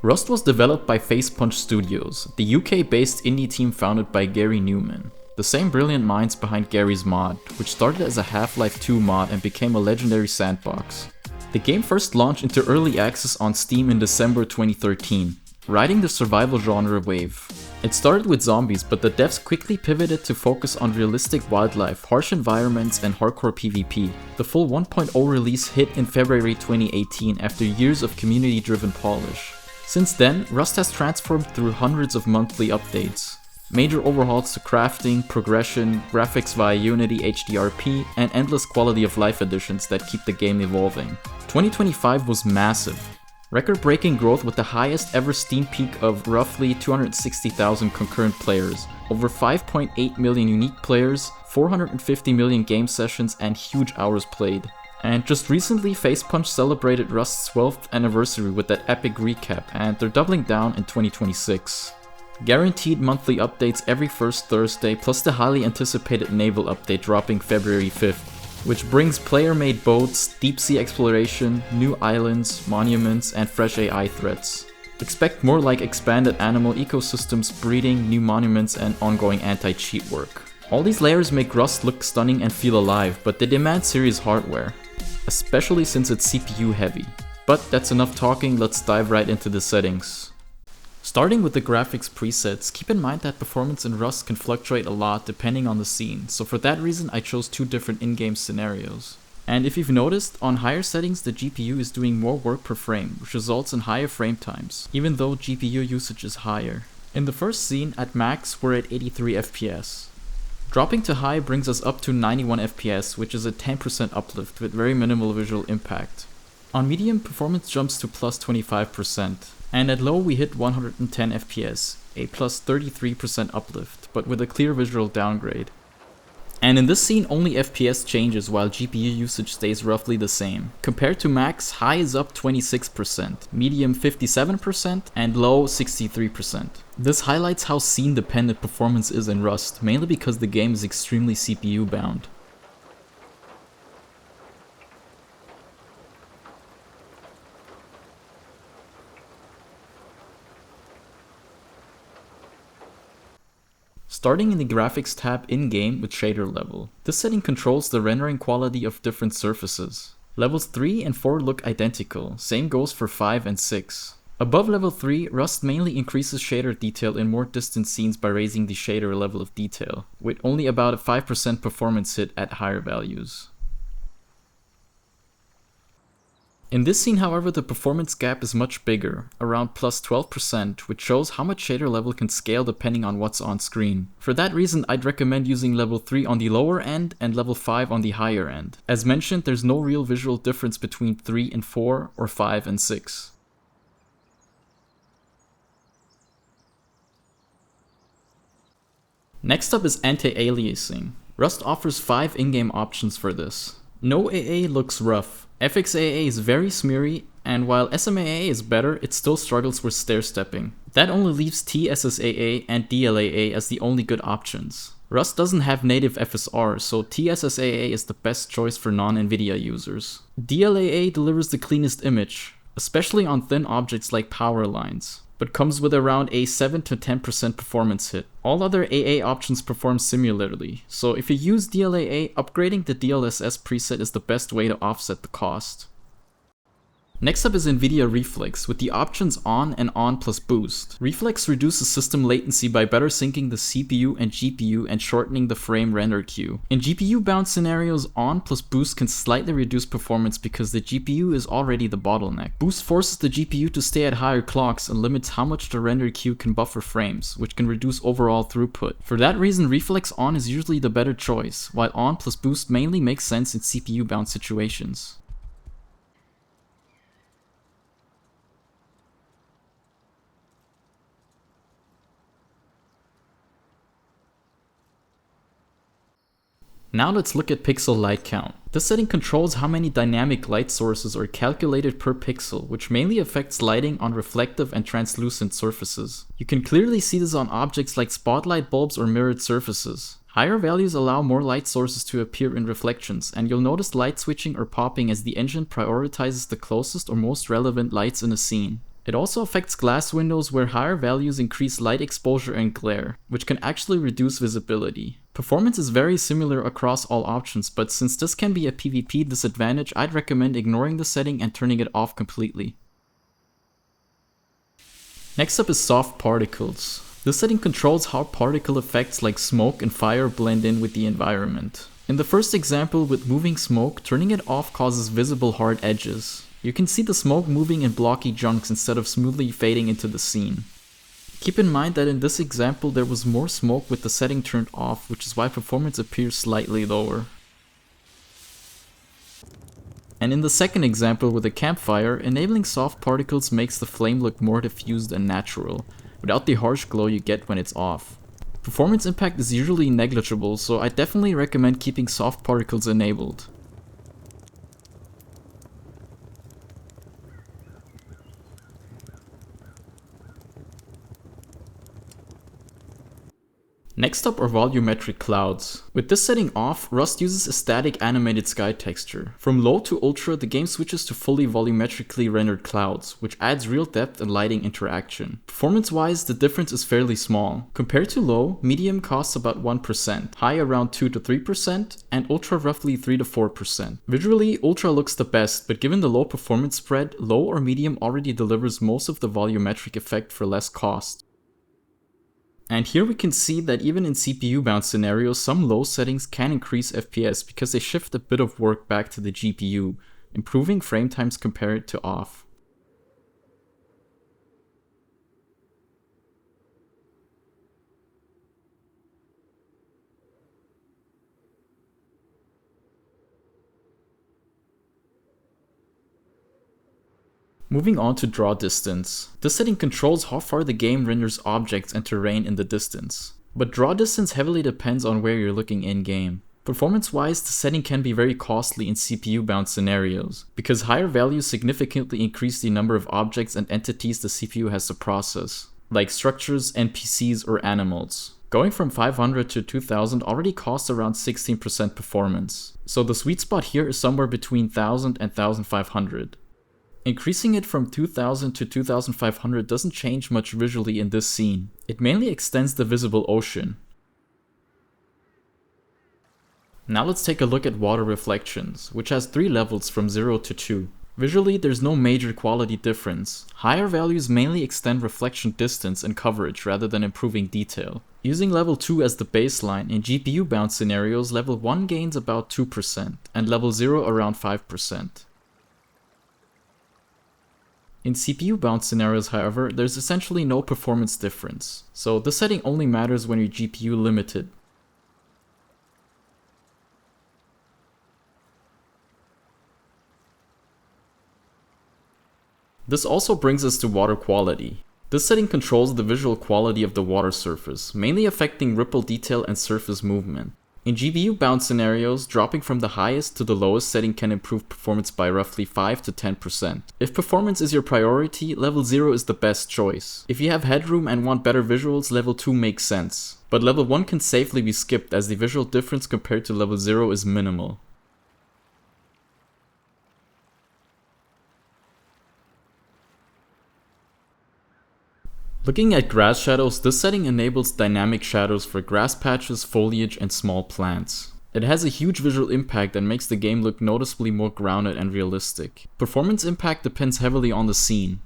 Rust was developed by Facepunch Studios, the UK-based indie team founded by Gary Newman. The same brilliant minds behind Gary's mod, which started as a Half-Life 2 mod and became a legendary sandbox. The game first launched into early access on Steam in December 2013, riding the survival genre wave. It started with zombies, but the devs quickly pivoted to focus on realistic wildlife, harsh environments, and hardcore PvP. The full 1.0 release hit in February 2018 after years of community-driven polish. Since then, Rust has transformed through hundreds of monthly updates. Major overhauls to crafting, progression, graphics via Unity HDRP, and endless quality of life additions that keep the game evolving. 2025 was massive. Record-breaking growth with the highest ever Steam peak of roughly 260,000 concurrent players, over 5.8 million unique players, 450 million game sessions, and huge hours played. And just recently, Facepunch celebrated Rust's 12th anniversary with that epic recap, and they're doubling down in 2026. Guaranteed monthly updates every first Thursday, plus the highly anticipated naval update dropping February 5th, which brings player-made boats, deep-sea exploration, new islands, monuments, and fresh AI threats. Expect more like expanded animal ecosystems, breeding, new monuments, and ongoing anti-cheat work. All these layers make Rust look stunning and feel alive, but they demand serious hardware, especially since it's CPU heavy. But that's enough talking, let's dive right into the settings. Starting with the graphics presets, keep in mind that performance in Rust can fluctuate a lot depending on the scene, so for that reason I chose two different in-game scenarios. And if you've noticed, on higher settings the GPU is doing more work per frame, which results in higher frame times, even though GPU usage is higher. In the first scene, at max we're at 83 FPS. Dropping to high brings us up to 91 FPS, which is a 10% uplift with very minimal visual impact. On medium, performance jumps to plus 25%. And at low we hit 110 FPS, a plus 33% uplift, but with a clear visual downgrade. And in this scene only FPS changes while GPU usage stays roughly the same. Compared to max, high is up 26%, medium 57%, and low 63%. This highlights how scene dependent performance is in Rust, mainly because the game is extremely CPU bound. Starting in the graphics tab in-game with shader level. This setting controls the rendering quality of different surfaces. Levels 3 and 4 look identical, same goes for 5 and 6. Above level 3, Rust mainly increases shader detail in more distant scenes by raising the shader level of detail, with only about a 5% performance hit at higher values. In this scene, however, the performance gap is much bigger, around plus 12%, which shows how much shader level can scale depending on what's on screen. For that reason, I'd recommend using level 3 on the lower end and level 5 on the higher end. As mentioned, there's no real visual difference between 3 and 4 or 5 and 6. Next up is Anti-Aliasing. Rust offers 5 in-game options for this. No AA looks rough. FXAA is very smeary, and while SMAA is better, it still struggles with stair-stepping. That only leaves TSSAA and DLAA as the only good options. Rust doesn't have native FSR, so TSSAA is the best choice for non-NVIDIA users. DLAA delivers the cleanest image, especially on thin objects like power lines, but comes with around a 7 to 10% performance hit. All other AA options perform similarly, so if you use DLAA, upgrading the DLSS preset is the best way to offset the cost. Next up is NVIDIA Reflex, with the options on and on plus boost. Reflex reduces system latency by better syncing the CPU and GPU and shortening the frame render queue. In GPU-bound scenarios, on plus boost can slightly reduce performance because the GPU is already the bottleneck. Boost forces the GPU to stay at higher clocks and limits how much the render queue can buffer frames, which can reduce overall throughput. For that reason, Reflex on is usually the better choice, while on plus boost mainly makes sense in CPU-bound situations. Now let's look at pixel light count. This setting controls how many dynamic light sources are calculated per pixel, which mainly affects lighting on reflective and translucent surfaces. You can clearly see this on objects like spotlight bulbs or mirrored surfaces. Higher values allow more light sources to appear in reflections, and you'll notice light switching or popping as the engine prioritizes the closest or most relevant lights in a scene. It also affects glass windows where higher values increase light exposure and glare, which can actually reduce visibility. Performance is very similar across all options, but since this can be a PvP disadvantage, I'd recommend ignoring the setting and turning it off completely. Next up is soft particles. This setting controls how particle effects like smoke and fire blend in with the environment. In the first example with moving smoke, turning it off causes visible hard edges. You can see the smoke moving in blocky chunks instead of smoothly fading into the scene. Keep in mind that in this example there was more smoke with the setting turned off, which is why performance appears slightly lower. And in the second example with a campfire, enabling soft particles makes the flame look more diffused and natural, without the harsh glow you get when it's off. Performance impact is usually negligible, so I definitely recommend keeping soft particles enabled. Next up are volumetric clouds. With this setting off, Rust uses a static animated sky texture. From low to ultra, the game switches to fully volumetrically rendered clouds, which adds real depth and lighting interaction. Performance-wise, the difference is fairly small. Compared to low, medium costs about 1%, high around 2 to 3%, and ultra roughly 3 to 4%. Visually, ultra looks the best, but given the low performance spread, low or medium already delivers most of the volumetric effect for less cost. And here we can see that even in CPU-bound scenarios, some low settings can increase FPS because they shift a bit of work back to the GPU, improving frame times compared to off. Moving on to draw distance. This setting controls how far the game renders objects and terrain in the distance. But draw distance heavily depends on where you're looking in-game. Performance-wise, the setting can be very costly in CPU-bound scenarios, because higher values significantly increase the number of objects and entities the CPU has to process, like structures, NPCs, or animals. Going from 500 to 2000 already costs around 16% performance, so the sweet spot here is somewhere between 1000 and 1500. Increasing it from 2000 to 2500 doesn't change much visually in this scene. It mainly extends the visible ocean. Now let's take a look at water reflections, which has 3 levels from 0 to 2. Visually, there's no major quality difference. Higher values mainly extend reflection distance and coverage rather than improving detail. Using level 2 as the baseline, in GPU-bound scenarios, level 1 gains about 2% and level 0 around 5%. In CPU-bound scenarios, however, there's essentially no performance difference, so this setting only matters when you're GPU limited. This also brings us to water quality. This setting controls the visual quality of the water surface, mainly affecting ripple detail and surface movement. In GPU-bound scenarios, dropping from the highest to the lowest setting can improve performance by roughly 5 to 10%. If performance is your priority, level 0 is the best choice. If you have headroom and want better visuals, level 2 makes sense. But level 1 can safely be skipped as the visual difference compared to level 0 is minimal. Looking at grass shadows, this setting enables dynamic shadows for grass patches, foliage, and small plants. It has a huge visual impact and makes the game look noticeably more grounded and realistic. Performance impact depends heavily on the scene.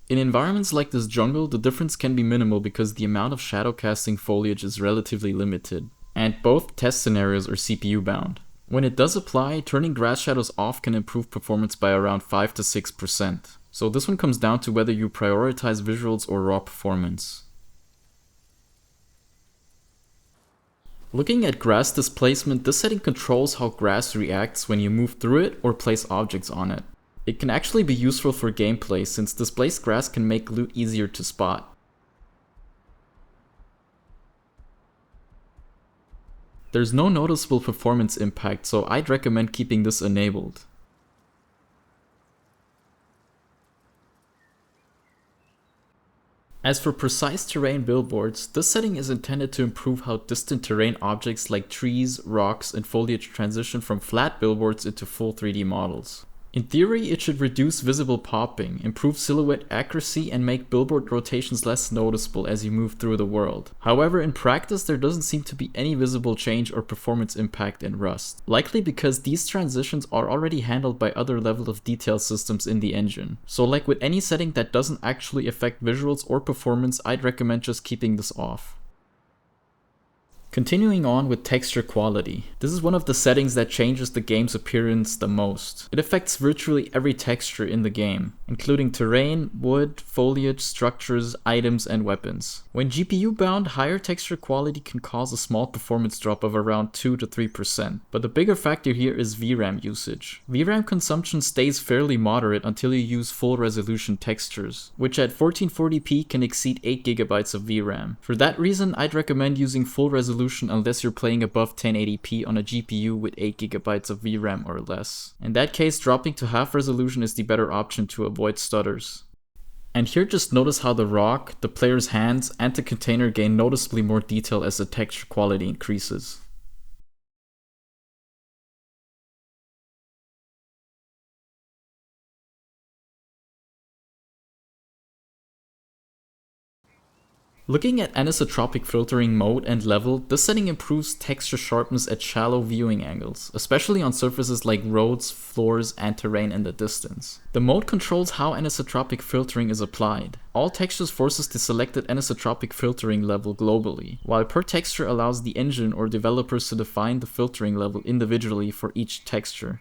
In environments like this jungle, the difference can be minimal because the amount of shadow casting foliage is relatively limited, and both test scenarios are CPU bound. When it does apply, turning grass shadows off can improve performance by around 5 to 6%. So this one comes down to whether you prioritize visuals or raw performance. Looking at grass displacement, this setting controls how grass reacts when you move through it or place objects on it. It can actually be useful for gameplay since displaced grass can make loot easier to spot. There's no noticeable performance impact, so I'd recommend keeping this enabled. As for precise terrain billboards, this setting is intended to improve how distant terrain objects like trees, rocks, and foliage transition from flat billboards into full 3D models. In theory, it should reduce visible popping, improve silhouette accuracy, and make billboard rotations less noticeable as you move through the world. However, in practice, there doesn't seem to be any visible change or performance impact in Rust, likely because these transitions are already handled by other level of detail systems in the engine. So like with any setting that doesn't actually affect visuals or performance, I'd recommend just keeping this off. Continuing on with texture quality. This is one of the settings that changes the game's appearance the most. It affects virtually every texture in the game, including terrain, wood, foliage, structures, items, and weapons. When GPU bound, higher texture quality can cause a small performance drop of around 2 to 3%, but the bigger factor here is VRAM usage. VRAM consumption stays fairly moderate until you use full resolution textures, which at 1440p can exceed 8 GB of VRAM. For that reason, I'd recommend using full resolution unless you're playing above 1080p on a GPU with 8 GB of VRAM or less. In that case, dropping to half resolution is the better option to avoid stutters. And here just notice how the rock, the player's hands, and the container gain noticeably more detail as the texture quality increases. Looking at Anisotropic Filtering mode and level, this setting improves texture sharpness at shallow viewing angles, especially on surfaces like roads, floors, and terrain in the distance. The mode controls how anisotropic filtering is applied. All textures forces the selected anisotropic filtering level globally, while per texture allows the engine or developers to define the filtering level individually for each texture.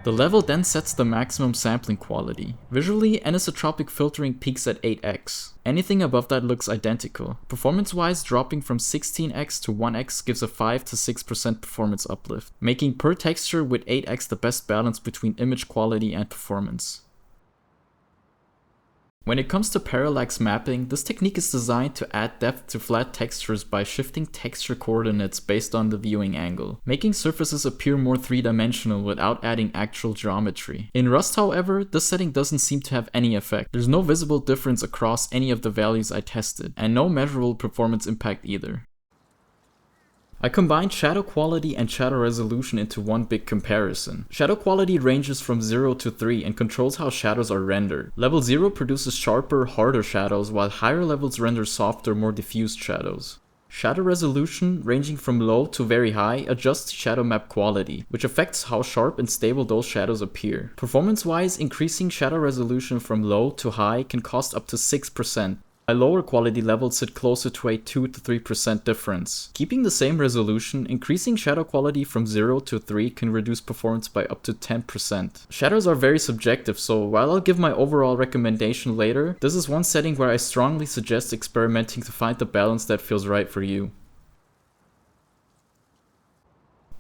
The level then sets the maximum sampling quality. Visually, anisotropic filtering peaks at 8x. Anything above that looks identical. Performance-wise, dropping from 16x to 1x gives a 5 to 6% performance uplift, making per texture with 8x the best balance between image quality and performance. When it comes to parallax mapping, this technique is designed to add depth to flat textures by shifting texture coordinates based on the viewing angle, making surfaces appear more three-dimensional without adding actual geometry. In Rust, however, this setting doesn't seem to have any effect. There's no visible difference across any of the values I tested, and no measurable performance impact either. I combined shadow quality and shadow resolution into one big comparison. Shadow quality ranges from 0 to 3 and controls how shadows are rendered. Level 0 produces sharper, harder shadows, while higher levels render softer, more diffused shadows. Shadow resolution, ranging from low to very high, adjusts shadow map quality, which affects how sharp and stable those shadows appear. Performance-wise, increasing shadow resolution from low to high can cost up to 6%. While lower quality levels sit closer to a 2 to 3% difference. Keeping the same resolution, increasing shadow quality from 0 to 3 can reduce performance by up to 10%. Shadows are very subjective, so while I'll give my overall recommendation later, this is one setting where I strongly suggest experimenting to find the balance that feels right for you.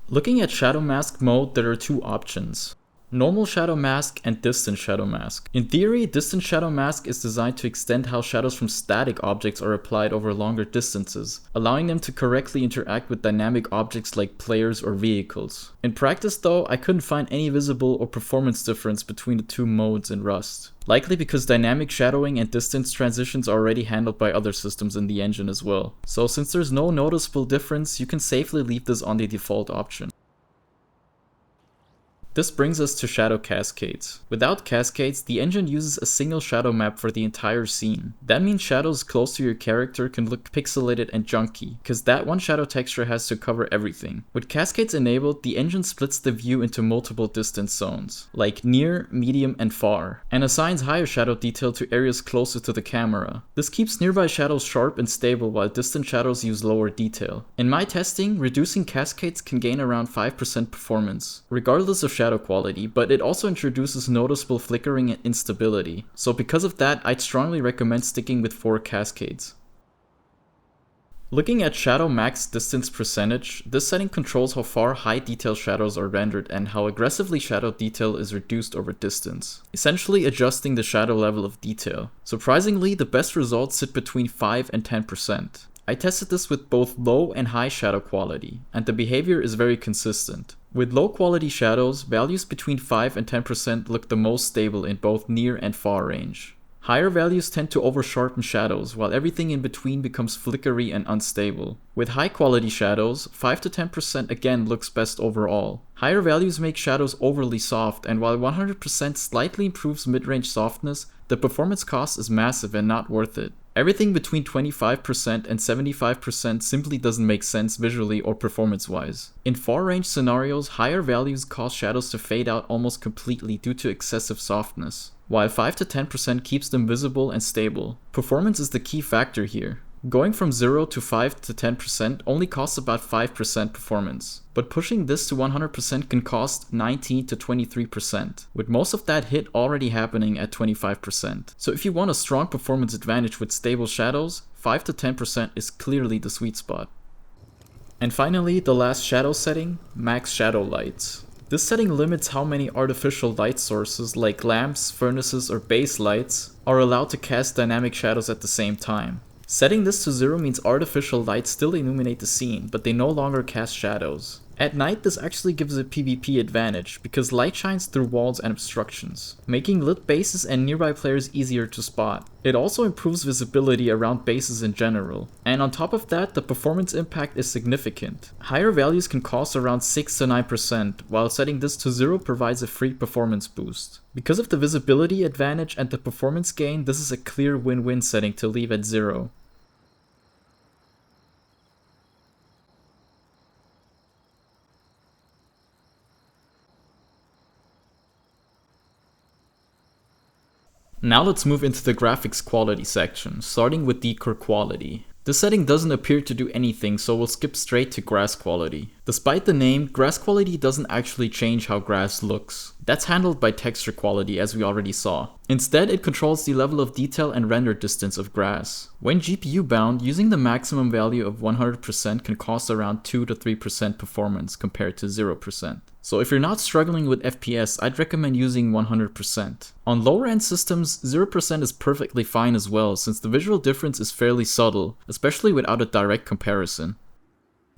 Looking at Shadowmask mode, there are two options. Normal shadow mask and distant shadow mask. In theory, distant shadow mask is designed to extend how shadows from static objects are applied over longer distances, allowing them to correctly interact with dynamic objects like players or vehicles. In practice though, I couldn't find any visible or performance difference between the two modes in Rust. Likely because dynamic shadowing and distance transitions are already handled by other systems in the engine as well. So since there's no noticeable difference, you can safely leave this on the default option. This brings us to shadow cascades. Without cascades, the engine uses a single shadow map for the entire scene. That means shadows close to your character can look pixelated and junky, because that one shadow texture has to cover everything. With cascades enabled, the engine splits the view into multiple distance zones, like near, medium, and far, and assigns higher shadow detail to areas closer to the camera. This keeps nearby shadows sharp and stable while distant shadows use lower detail. In my testing, reducing cascades can gain around 5% performance, regardless of shadow quality, but it also introduces noticeable flickering and instability. So because of that, I'd strongly recommend sticking with 4 cascades. Looking at shadow max distance percentage, this setting controls how far high detail shadows are rendered and how aggressively shadow detail is reduced over distance, essentially adjusting the shadow level of detail. Surprisingly, the best results sit between 5 and 10%. I tested this with both low and high shadow quality, and the behavior is very consistent. With low quality shadows, values between 5 and 10% look the most stable in both near and far range. Higher values tend to oversharpen shadows, while everything in between becomes flickery and unstable. With high quality shadows, 5 to 10% again looks best overall. Higher values make shadows overly soft, and while 100% slightly improves mid-range softness, the performance cost is massive and not worth it. Everything between 25% and 75% simply doesn't make sense visually or performance-wise. In far-range scenarios, higher values cause shadows to fade out almost completely due to excessive softness, while 5 to 10% keeps them visible and stable. Performance is the key factor here. Going from 0 to 5 to 10% only costs about 5% performance, but pushing this to 100% can cost 19 to 23%, with most of that hit already happening at 25%. So if you want a strong performance advantage with stable shadows, 5 to 10% is clearly the sweet spot. And finally, the last shadow setting, max shadow lights. This setting limits how many artificial light sources like lamps, furnaces, or base lights are allowed to cast dynamic shadows at the same time. Setting this to 0 means artificial lights still illuminate the scene, but they no longer cast shadows. At night, this actually gives a PvP advantage, because light shines through walls and obstructions, making lit bases and nearby players easier to spot. It also improves visibility around bases in general, and on top of that, the performance impact is significant. Higher values can cost around 6 to 9%, while setting this to 0 provides a free performance boost. Because of the visibility advantage and the performance gain, this is a clear win-win setting to leave at 0. Now let's move into the graphics quality section, starting with decor quality. This setting doesn't appear to do anything, so we'll skip straight to grass quality. Despite the name, grass quality doesn't actually change how grass looks. That's handled by texture quality, as we already saw. Instead, it controls the level of detail and render distance of grass. When GPU bound, using the maximum value of 100% can cost around 2 to 3% performance compared to 0%. So if you're not struggling with FPS, I'd recommend using 100%. On lower end systems, 0% is perfectly fine as well, since the visual difference is fairly subtle, especially without a direct comparison.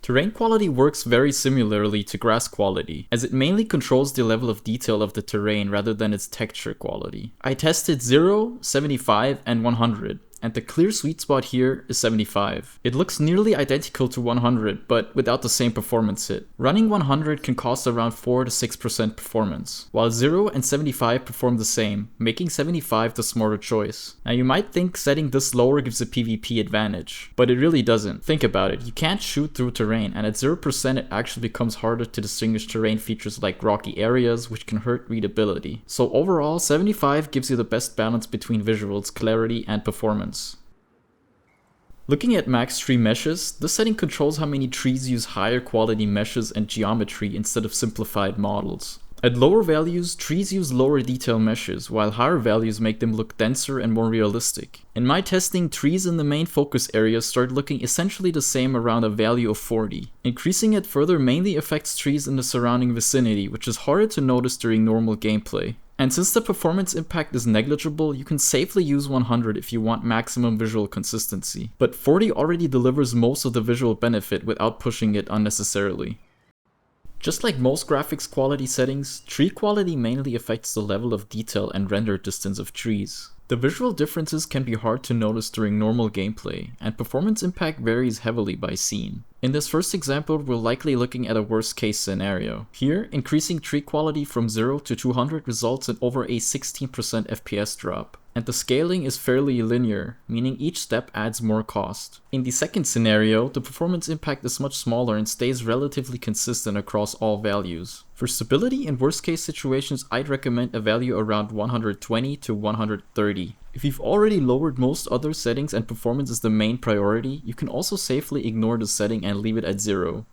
Terrain quality works very similarly to grass quality, as it mainly controls the level of detail of the terrain rather than its texture quality. I tested 0, 75, and 100. And the clear sweet spot here is 75. It looks nearly identical to 100, but without the same performance hit. Running 100 can cost around 4 to 6% performance, while 0 and 75 perform the same, making 75 the smarter choice. Now you might think setting this lower gives a PvP advantage, but it really doesn't. Think about it, you can't shoot through terrain, and at 0% it actually becomes harder to distinguish terrain features like rocky areas, which can hurt readability. So overall, 75 gives you the best balance between visuals, clarity, and performance. Looking at max tree meshes, this setting controls how many trees use higher quality meshes and geometry instead of simplified models. At lower values, trees use lower detail meshes, while higher values make them look denser and more realistic. In my testing, trees in the main focus area start looking essentially the same around a value of 40. Increasing it further mainly affects trees in the surrounding vicinity, which is harder to notice during normal gameplay. And since the performance impact is negligible, you can safely use 100 if you want maximum visual consistency. But 40 already delivers most of the visual benefit without pushing it unnecessarily. Just like most graphics quality settings, tree quality mainly affects the level of detail and render distance of trees. The visual differences can be hard to notice during normal gameplay, and performance impact varies heavily by scene. In this first example, we're likely looking at a worst case scenario. Here, increasing tree quality from 0 to 200 results in over a 16% FPS drop. And the scaling is fairly linear, meaning each step adds more cost. In the second scenario, the performance impact is much smaller and stays relatively consistent across all values. For stability in worst case situations, I'd recommend a value around 120 to 130. If you've already lowered most other settings and performance is the main priority, you can also safely ignore the setting and leave it at 0.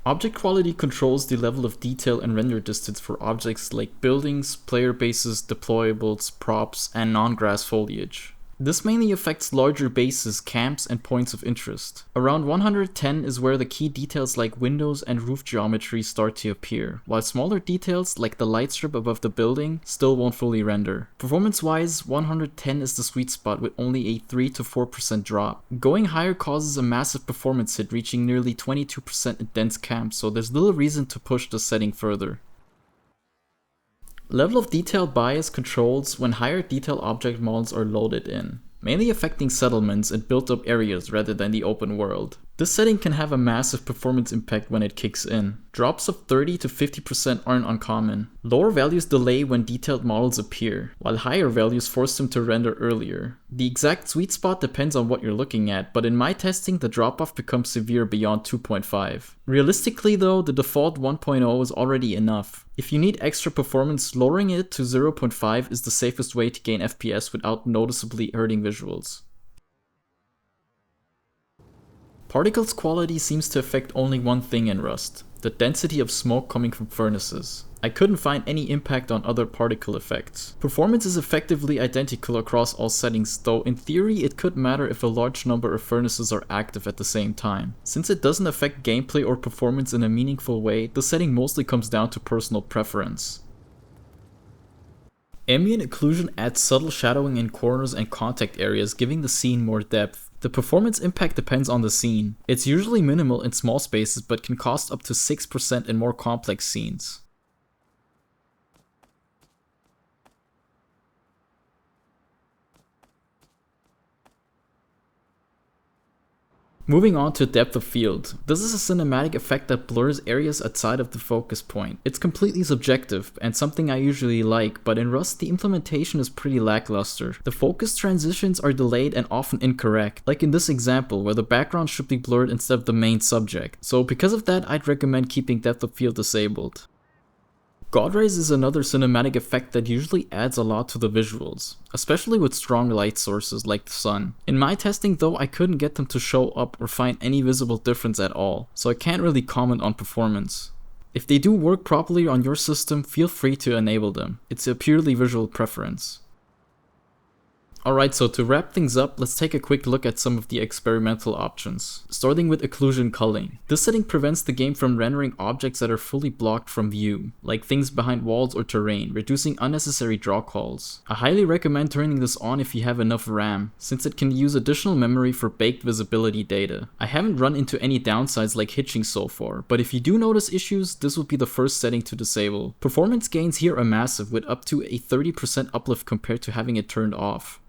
Object quality controls the level of detail and render distance for objects like buildings, player bases, deployables, props, and non-grass foliage. This mainly affects larger bases, camps, and points of interest. Around 110 is where the key details like windows and roof geometry start to appear, while smaller details like the light strip above the building still won't fully render. Performance-wise, 110 is the sweet spot with only a 3 to 4% drop. Going higher causes a massive performance hit, reaching nearly 22% in dense camps, so there's little reason to push the setting further. Level of detail bias controls when higher detail object models are loaded in, mainly affecting settlements and built-up areas rather than the open world. This setting can have a massive performance impact when it kicks in. Drops of 30 to 50% aren't uncommon. Lower values delay when detailed models appear, while higher values force them to render earlier. The exact sweet spot depends on what you're looking at, but in my testing the drop-off becomes severe beyond 2.5. Realistically though, the default 1.0 is already enough. If you need extra performance, lowering it to 0.5 is the safest way to gain FPS without noticeably hurting visuals. Particles quality seems to affect only one thing in Rust: the density of smoke coming from furnaces. I couldn't find any impact on other particle effects. Performance is effectively identical across all settings, though in theory it could matter if a large number of furnaces are active at the same time. Since it doesn't affect gameplay or performance in a meaningful way, the setting mostly comes down to personal preference. Ambient Occlusion adds subtle shadowing in corners and contact areas, giving the scene more depth. The performance impact depends on the scene. It's usually minimal in small spaces but can cost up to 6% in more complex scenes. Moving on to depth of field. This is a cinematic effect that blurs areas outside of the focus point. It's completely subjective and something I usually like, but in Rust the implementation is pretty lackluster. The focus transitions are delayed and often incorrect, like in this example where the background should be blurred instead of the main subject. So because of that, I'd recommend keeping depth of field disabled. God rays is another cinematic effect that usually adds a lot to the visuals, especially with strong light sources like the sun. In my testing though, I couldn't get them to show up or find any visible difference at all, so I can't really comment on performance. If they do work properly on your system, feel free to enable them. It's a purely visual preference. Alright, so to wrap things up, let's take a quick look at some of the experimental options. Starting with Occlusion Culling. This setting prevents the game from rendering objects that are fully blocked from view, like things behind walls or terrain, reducing unnecessary draw calls. I highly recommend turning this on if you have enough RAM, since it can use additional memory for baked visibility data. I haven't run into any downsides like hitching so far, but if you do notice issues, this would be the first setting to disable. Performance gains here are massive, with up to a 30% uplift compared to having it turned off.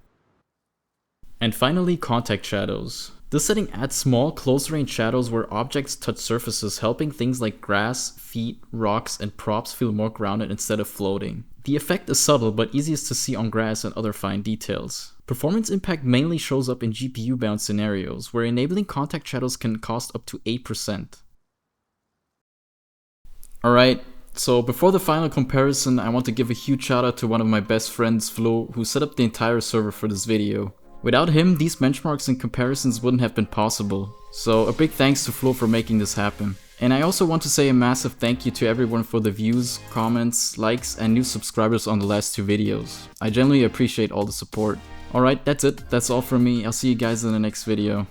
And finally, contact shadows. This setting adds small, close-range shadows where objects touch surfaces, helping things like grass, feet, rocks, and props feel more grounded instead of floating. The effect is subtle, but easiest to see on grass and other fine details. Performance impact mainly shows up in GPU-bound scenarios, where enabling contact shadows can cost up to 8%. Alright, so before the final comparison, I want to give a huge shout out to one of my best friends, Flo, who set up the entire server for this video. Without him, these benchmarks and comparisons wouldn't have been possible. So a big thanks to Flo for making this happen. And I also want to say a massive thank you to everyone for the views, comments, likes, and new subscribers on the last 2 videos. I genuinely appreciate all the support. Alright, that's it. That's all from me. I'll see you guys in the next video.